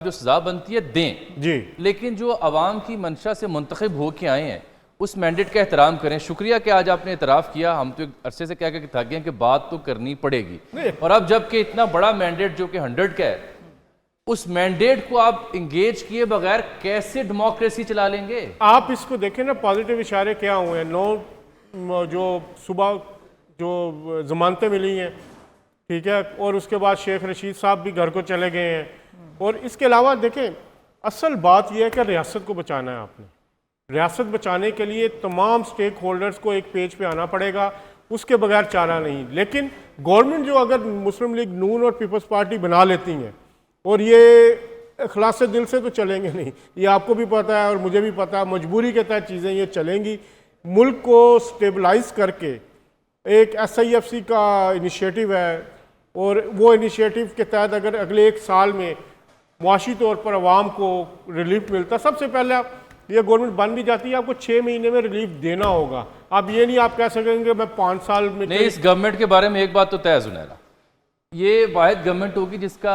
जो सजा बनती है दें जी, लेकिन जो अवाम की मंशा से मुंतखब हो के आए हैं उस मैंडेट का एहतराम करें। शुक्रिया कि आज आपने एतराफ़ किया, हम तो एक अरसे से कह के थक गए कि बात तो करनी पड़ेगी। और अब जबकि इतना बड़ा मैंडेट जो कि 100 का है, उस मैंडेट को आप इंगेज किए बगैर कैसे डेमोक्रेसी चला लेंगे? आप इसको देखें ना, पॉजिटिव इशारे क्या हुए हैं। जो सुबह जो जमानतें मिली हैं, ठीक है, और उसके बाद शेख रशीद साहब भी घर को चले गए हैं। और इसके अलावा देखें, असल बात यह है कि रियासत को बचाना है आपने। रियासत बचाने के लिए तमाम स्टेक होल्डर्स को एक पेज पे आना पड़ेगा, उसके बगैर चारा नहीं। लेकिन गवर्नमेंट जो अगर मुस्लिम लीग नून और पीपल्स पार्टी बना लेती हैं, और ये इखलास दिल से तो चलेंगे नहीं, ये आपको भी पता है और मुझे भी पता है, मजबूरी के तहत चीज़ें ये चलेंगी। मुल्क को स्टेबलाइज करके एक SIFC का इनिशिएटिव है, और वो इनिशिएटिव के तहत अगर अगले 1 साल में मुआशी तौर पर आवाम को रिलीफ मिलता, सबसे पहले ये गवर्नमेंट बन भी जाती है, आपको 6 महीने में रिलीफ देना होगा। अब ये नहीं आप कह सकेंगे मैं 5 साल में नहीं। इस गवर्नमेंट के बारे में एक बात तो तय है सुनहरा, ये वाहिद गवर्नमेंट होगी जिसका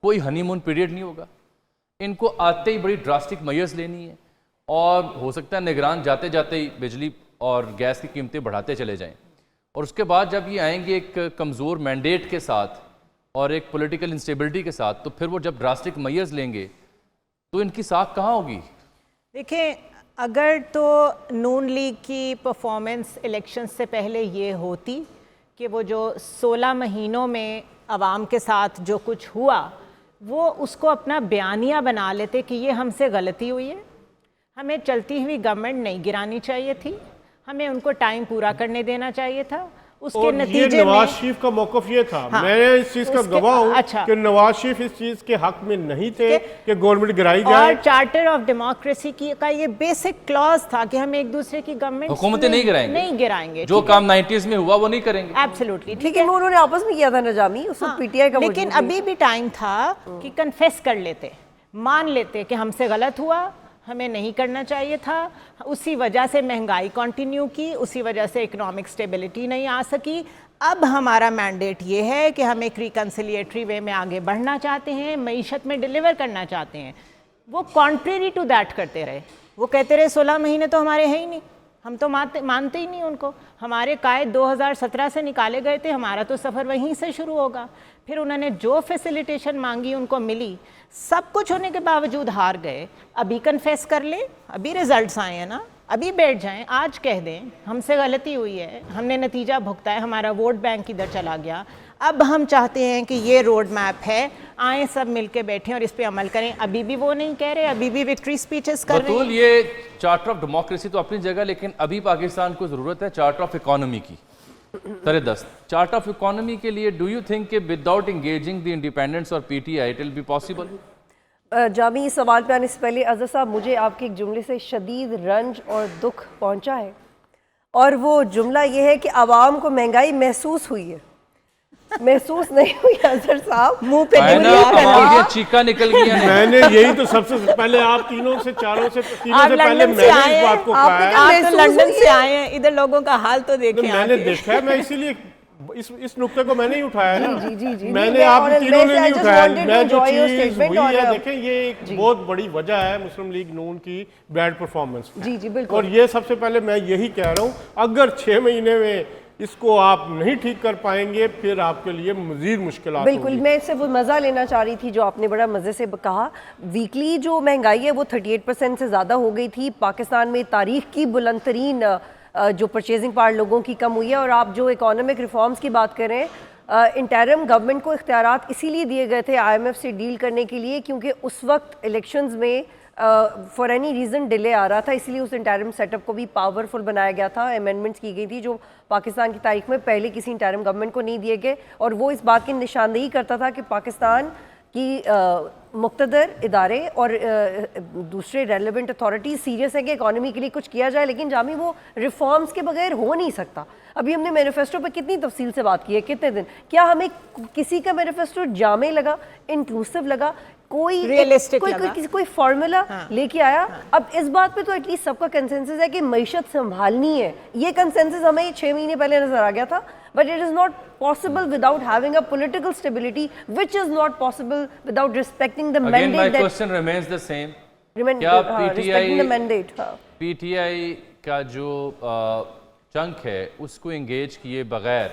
कोई हनीमून पीरियड नहीं होगा। इनको आते ही बड़ी ड्रास्टिक मेजर्स लेनी है, और हो सकता है निगरान जाते जाते ही बिजली और गैस की कीमतें बढ़ाते चले जाएं, और उसके बाद जब ये आएंगे एक कमज़ोर मैंडेट के साथ और एक पॉलिटिकल इंस्टेबिलिटी के साथ, तो फिर वो जब ड्रास्टिक मेजर्स लेंगे तो इनकी साख कहाँ होगी? देखें, अगर तो नून लीग की परफॉर्मेंस इलेक्शन से पहले ये होती कि वो जो 16 महीनों में आवाम के साथ जो कुछ हुआ वो उसको अपना बयानिया बना लेते कि ये हमसे गलती हुई है, हमें चलती हुई गवर्नमेंट नहीं गिरानी चाहिए थी, हमें उनको टाइम पूरा करने देना चाहिए था। उसके नतीजे में नवाज शरीफ का मौकफ ये था। हाँ, मैं इस चीज का गवाह हूँ अच्छा, कि नवाज शरीफ इस चीज के हक में नहीं थे कि गवर्नमेंट गिराई जाए। और चार्टर ऑफ डेमोक्रेसी की का ये बेसिक क्लॉज था कि हम एक दूसरे की गवर्नमेंट हुकूमतें नहीं गिराएंगे, जो काम 90s में हुआ वो नहीं करेंगे। एब्सोल्युटली, ठीक है। वो उन्होंने आपस में किया था नजामी, उस वक्त PTI का, लेकिन अभी भी टाइम था कि कन्फेस कर लेते, मान लेते कि हमसे गलत हुआ, हमें नहीं करना चाहिए था। उसी वजह से महंगाई कंटिन्यू की, उसी वजह से इकोनॉमिक स्टेबिलिटी नहीं आ सकी। अब हमारा मैंडेट ये है कि हम एक रिकन्सिलिएटरी वे में आगे बढ़ना चाहते हैं, मईशत में डिलीवर करना चाहते हैं। वो कॉन्ट्रेरी टू दैट करते रहे, वो कहते रहे 16 महीने तो हमारे हैं ही नहीं, हम तो मानते ही नहीं उनको। हमारे कायद 2017 से निकाले गए थे, हमारा तो सफ़र वहीं से शुरू होगा। फिर उन्होंने जो फैसिलिटेशन मांगी उनको मिली, सब कुछ होने के बावजूद हार गए। अभी कन्फेस कर ले, अभी रिजल्ट्स आए हैं ना, अभी बैठ जाएं, आज कह दें हमसे गलती हुई है, हमने नतीजा भुगता है, हमारा वोट बैंक इधर चला गया, अब हम चाहते हैं कि ये रोड मैप है, आए सब मिलके बैठें और इस पे अमल करें। अभी भी वो नहीं कह रहे, अभी भी विक्ट्री स्पीचेस कर रहे हैं। ये चार्टर ऑफ डेमोक्रेसी तो अपनी जगह, लेकिन अभी पाकिस्तान को ज़रूरत है चार्टर ऑफ इकोनॉमी की। तरदस्त चार्टर ऑफ इकोनॉमी के लिए do you think without engaging the independence और PTI it will be possible? Jami, इस सवाल पे आने से पहले अज़हर साहब, मुझे आपके एक जुमले से शदीद रंज और दुख पहुंचा है, और वो जुमला ये है कि आवाम को महंगाई महसूस हुई है। महसूस नहीं हुई अज़हर साहब, मुंह पे चीका निकल गई है। मैंने यही तो सबसे पहले आप तीनों से पहले मैंने इस बात को कहा है। आप तो लंदन से आए हैं, इधर लोगों का हाल तो देखें। मैंने देखा है, मैं इसीलिए इस नुक्ते को मैंने ही उठाया ना। जी, मैंने आप तीनों ने नहीं उठाया। मैं जो चीज हुई है, देखें, ये एक बहुत बड़ी वजह है मुस्लिम लीग नून की बैड परफॉर्मेंस। जी बिल्कुल। और ये सबसे पहले मैं यही कह रहा हूँ, अगर 6 महीने में इसको आप नहीं ठीक कर पाएंगे फिर आपके लिए मजीद मुश्किलात बिल्कुल। मैं इससे वो मज़ा लेना चाह रही थी जो आपने बड़ा मज़े से कहा। वीकली जो महंगाई है वो 38% से ज़्यादा हो गई थी। पाकिस्तान में तारीख की बुलंद तरीन जो परचेजिंग पावर लोगों की कम हुई है। और आप जो इकोनॉमिक रिफॉर्म्स की बात करें, इंटरिम गवर्नमेंट को इख्तियारात इसीलिए दिए गए थे IMF से डील करने के लिए, क्योंकि उस वक्त इलेक्शंस में फॉर एनी रीज़न डिले आ रहा था, इसलिए उस इंटरिम सेटअप को भी पावरफुल बनाया गया था। अमेंडमेंट्स की गई थी जो पाकिस्तान की तारीख में पहले किसी इंटरिम गवर्नमेंट को नहीं दिए गए, और वो इस बात की निशानदेही करता था कि पाकिस्तान की मुक़्तदर इदारे और दूसरे रेलेवेंट अथॉरिटीज़ सीरियस है कि इकॉनमी के लिए कुछ किया जाए। लेकिन जामी, वो रिफॉर्म्स के बगैर हो नहीं सकता। अभी हमने मैनिफेस्टो पर कितनी तफसील से बात की है, कितने दिन, क्या हमें किसी का मैनिफेस्टो जामे लगा, इंक्लूसिव लगा, कोई रियलिस्टिक कोई फार्मूला लेके आया? अब इस बात पे तो एटलीस्ट सबका कंसेंसस है कि मईशत संभालनी है। ये कंसेंसस हमें 6 महीने पहले नजर आ गया था। but it is not possible without having a political stability, which is not possible without respecting the Again, my mandate that question remains the same. remain, क्या respecting the mandate. पीटीआई का जो chunk है उसको engage किए बगैर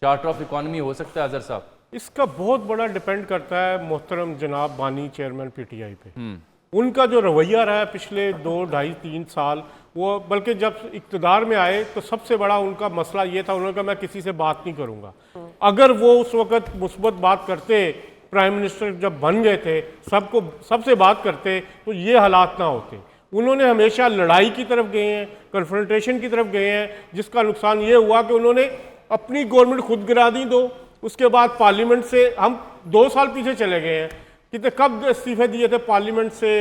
charter of economy हो सकता है अजहर साहब? इसका बहुत बड़ा डिपेंड करता है मोहतरम जनाब बानी चेयरमैन पीटीआई पे। उनका जो रवैया रहा है पिछले 2, 2.5, 3 साल, वो बल्कि जब इक़्तिदार में आए तो सबसे बड़ा उनका मसला ये था, उन्होंने कहा मैं किसी से बात नहीं करूँगा। अगर वो उस वक़्त मुस्बत बात करते, प्राइम मिनिस्टर जब बन गए थे, सबसे बात करते तो ये हालात ना होते। उन्होंने हमेशा लड़ाई की तरफ गए हैं, कन्फ्रंटेशन की तरफ गए हैं, जिसका नुकसान ये हुआ कि उन्होंने अपनी गवर्नमेंट खुद गिरा दी 2, उसके बाद पार्लियामेंट से हम 2 साल पीछे चले गए हैं कि कब इस्तीफे दिए थे पार्लियामेंट से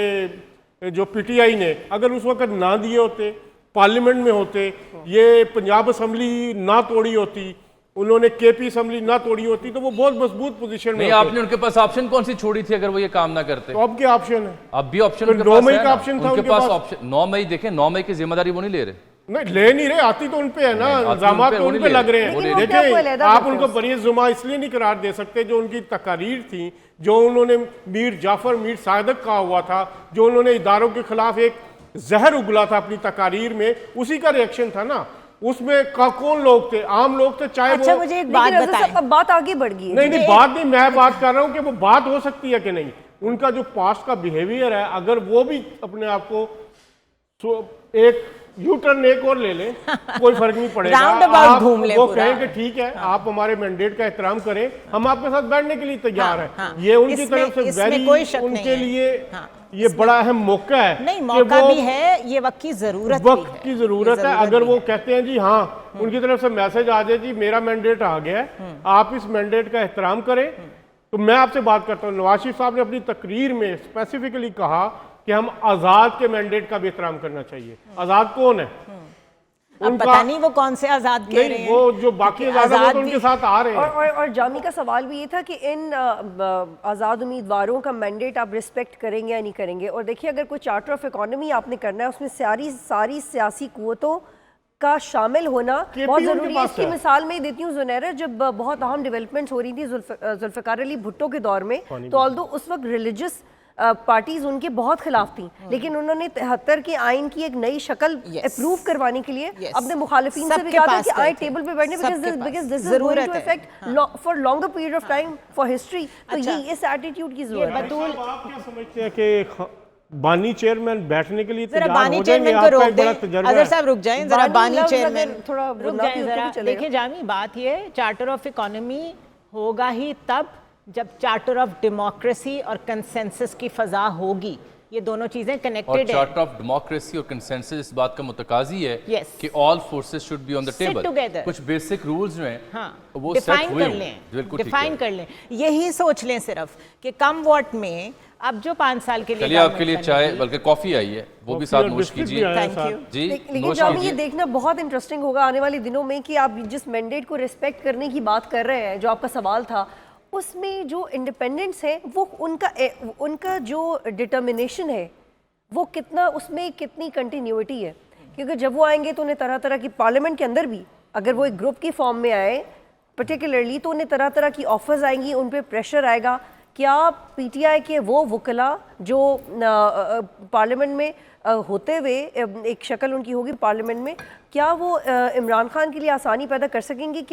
जो पीटीआई ने। अगर उस वक्त ना दिए होते, पार्लियामेंट में होते, ये पंजाब असम्बली ना तोड़ी होती, उन्होंने केपी असम्बली ना तोड़ी होती, तो वो बहुत मजबूत पोजीशन में नहीं, होते। आपने उनके पास ऑप्शन कौन सी छोड़ी थी अगर वो ये काम ना करते? तो अब क्या ऑप्शन है? अब भी ऑप्शन तो उनके 9 पास मई है का ना। ऑप्शन था उनके उनके पास पास। ऑप्शन 9 मई देखें, 9 मई की जिम्मेदारी वो नहीं ले रहे। नहीं, ले नहीं रहे, आती तो उन पे है ना, नहीं, आती इल्जाम उन पे, तो वो उन नहीं पे ले लग रहे रहे। हैं। लेकिन वो क्या वो देखिए, अलहदा आप करते उनको हैं। बरी जुमा इसलिए नहीं करार दे सकते, जो उनकी तकारीर थी, जो उन्होंने मीर जाफर मीर सादक कहा हुआ था, जो उन्होंने इदारों के खिलाफ एक जहर उगला था अपनी तकारीर में, उसी का रिएक्शन था ना। उसमें कौन लोग थे? आम लोग थे, चाहे अच्छा, वो। मुझे एक बात लेकिन अजहर बताएं। साहब, अब बात आगे बढ़ गई है। नहीं, बात नहीं, मैं बात कर रहा हूँ कि वो बात हो सकती है कि नहीं। उनका जो पास्ट का बिहेवियर है, अगर वो भी अपने आप को एक यू टर्न एक और ले लें, कोई फर्क नहीं पड़ेगा। Roundabout आप घूम ले वो पूरा। कहें कि ठीक है, आप हमारे मैंडेट का एहतराम करें, हम आपके साथ बैठने के लिए तैयार हैं। हाँ। ये उनकी इसमें- तरफ से इसमें वेरी कोई शक नहीं उनके है। लिए हाँ। ये बड़ा अहम मौका है। नहीं, कि मौका वो भी है, ये वक्त की जरूरत भी वक्त है। की जरूरत है। अगर वो कहते हैं जी हाँ, उनकी तरफ से मैसेज आ जाए जी मेरा मैंडेट आ गया है, आप इस मैंडेट का एहतराम करें, तो मैं आपसे बात करता हूँ। नवाज शरीफ साहब ने अपनी तकरीर में स्पेसिफिकली कहा कि हम आजाद के मैंडेट का भी एहतराम करना चाहिए। आजाद कौन है? अब पता नहीं वो कौन से आजाद कह रहे नहीं, हैं। वो जो बाकी क्योंकि आजाद हैं, वो आजाद तो उनके भी- साथ आ रहे हैं। और जामी का सवाल भी ये था कि इन आज़ाद उम्मीदवारों का मैंडेट आप रिस्पेक्ट करेंगे या नहीं करेंगे। और देखिए, अगर कोई चार्टर ऑफ इकोनॉमी आपने करना है, उसमें सारी सियासी कुव्वतों का शामिल होना बहुत उनके ज़रूरी है। पास इसकी है। मिसाल मैं देती हूँ जुनैरा, जब बहुत अहम डेवलपमेंट्स हो रही थी जुल्फ़िकार अली भुट्टो के दौर में, तो ऑल्दो उस वक्त रिलीजियस पार्टीज उनके बहुत खिलाफ थी, लेकिन उन्होंने 73 के आइन की एक नई शक्ल अप्रूव करवाने के लिए अपने मुखालिफिन से भी कहा था कि आए टेबल पे बैठने, because this is going to affect for longer period of time for history. तो ये इस एटीट्यूड की जरूरत है। बतूल, आप क्या समझते हैं कि बानी चेयरमैन बैठने के लिए जरा तैयार बानी हो जाएंगे? चेयरमैन को आपका रोक एक बड़ा दें। तजर्बा अजहर है। साहब रुक जाएं जरा। बानी बानी लफ्ज़ चेयरमैन अगर थोड़ा रुक बदनामी जाएं हो तो जरा। भी चलेगा। देखिए जामी, बात ये चार्टर ऑफ इकोनॉमी होगा ही तब जब चार्टर ऑफ डेमोक्रेसी और कंसेंसस की फजा होगी। ये दोनों चीजें और कनेक्टेड है। चार्टर ऑफ डेमोक्रेसी और कंसेंसस इस बात का मुतकाजी है Yes. कि all forces should be on the Sit table. together. कुछ बेसिक रूल्स जो हैं हाँ, वो सेट डिफाइन हुए कर हुए लें, हैं। बिल्कुल ठीक डिफाइन है। कर लें। यही सोच लें सिर्फ कि कम वोट में अब जो 5 साल के लिए चलिए, आपके लिए government चाय बनेगी। बल्कि कॉफी आई है, वो भी कॉफी साथ और नोश बिस्किट भी कीजिए। आए हैं थैंक साथ। यू। जी, लेकिन नोश जामी, ये कीजिए। देखना बहुत इंटरेस्टिंग होगा आने वाले दिनों में कि आप जिस मैंडेट को रिस्पेक्ट करने की बात कर रहे हैं, जो आपका सवाल था, उसमें जो इंडिपेंडेंस है वो उनका जो डिटर्मिनेशन है वो कितना, उसमें कितनी कंटिन्यूटी है। क्योंकि जब वो आएंगे तो उन्हें तरह तरह की, पार्लियामेंट के अंदर भी अगर वो एक ग्रुप की फॉर्म में आए पर्टिकुलरली, तो उन्हें तरह तरह की ऑफर्स आएंगी, उन पे प्रेशर आएगा। क्या पीटीआई के वो वकला जो पार्लियामेंट में होते हुए एक शक्ल उनकी होगी पार्लियामेंट में, क्या वो इमरान खान के लिए आसानी पैदा कर सकेंगे? क्या